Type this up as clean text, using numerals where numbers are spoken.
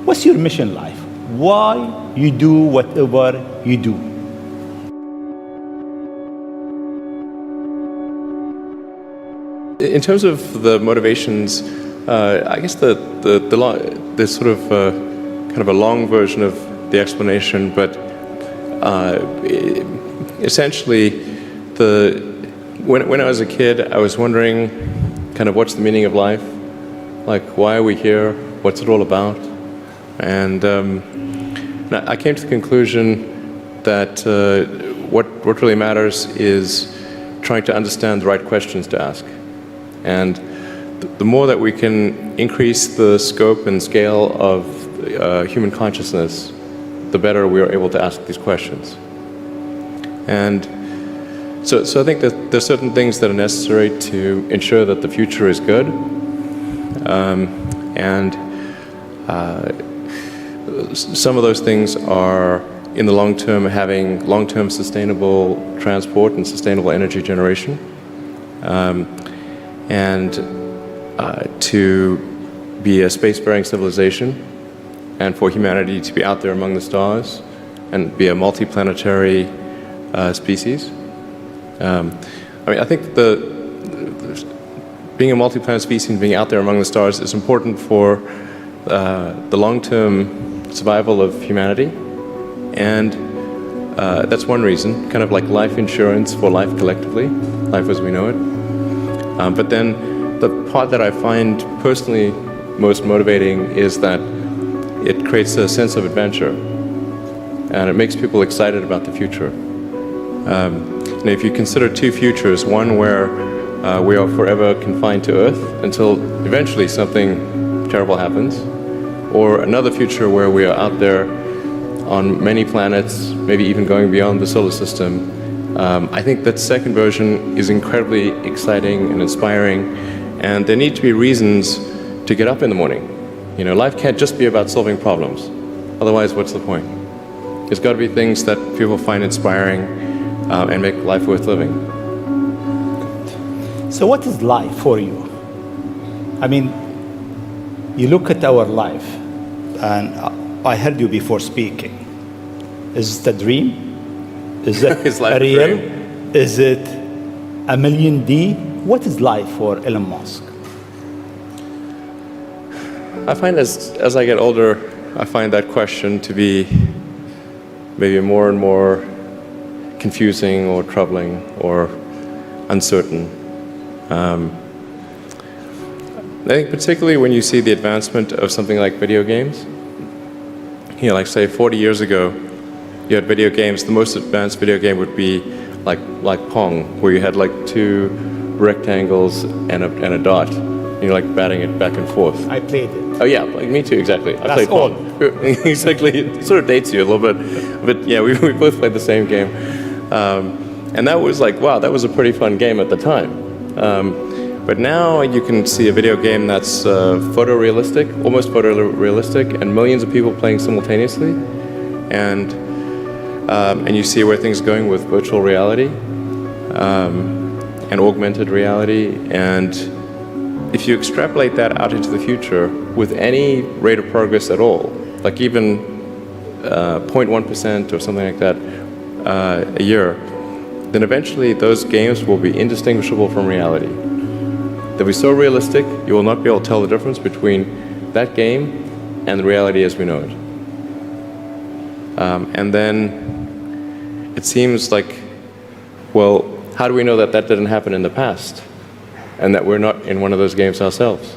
What's your mission in life? Why you do whatever you do? In terms of the motivations, I guess the sort of kind of a long version of the explanation, but essentially, when I was a kid, I was wondering kind of what's the meaning of life, like why are we here, what's it all about, and I came to the conclusion that what really matters is trying to understand the right questions to ask. And the more that we can increase the scope and scale of human consciousness, the better we are able to ask these questions. And so I think that there's certain things that are necessary to ensure that the future is good. Some of those things are, in the long term, having long-term sustainable transport and sustainable energy generation. And to be a spacefaring civilization, and for humanity to be out there among the stars and be a multi-planetary species. I think being a multi-planet species and being out there among the stars is important for the long-term survival of humanity, and that's one reason, kind of like life insurance for life collectively, life as we know it. But then the part that I find personally most motivating is that it creates a sense of adventure, and it makes people excited about the future. And if you consider two futures, one where we are forever confined to Earth until eventually something terrible happens, or another future where we are out there on many planets, maybe even going beyond the solar system, I think that second version is incredibly exciting and inspiring, and there need to be reasons to get up in the morning. You know, life can't just be about solving problems. Otherwise, what's the point? There's got to be things that people find inspiring and make life worth living. So what is life for you? I mean, you look at our life, and I heard you before speaking. Is it a dream? Is it Is life real? a dream? Is it a million D? What is life for Elon Musk? I find as I get older, I find that question to be maybe more and more confusing or troubling or uncertain. I think particularly when you see the advancement of something like video games, you know, like say 40 years ago, you had video games. The most advanced video game would be like Pong, where you had like two rectangles and a dot. You're like batting it back and forth. I played it. Oh yeah, like me too, exactly. I That's played Pong. Exactly, it sort of dates you a little bit, but yeah, we both played the same game. And that was like, wow, that was a pretty fun game at the time. But now you can see a video game that's photorealistic, almost photorealistic, and millions of people playing simultaneously. And you see where things are going with virtual reality and augmented reality. And if you extrapolate that out into the future with any rate of progress at all, like even 0.1% or something like that a year, then eventually those games will be indistinguishable from reality. They'll be so realistic, you will not be able to tell the difference between that game and the reality as we know it. And then it seems like, well, how do we know that that didn't happen in the past and that we're not in one of those games ourselves?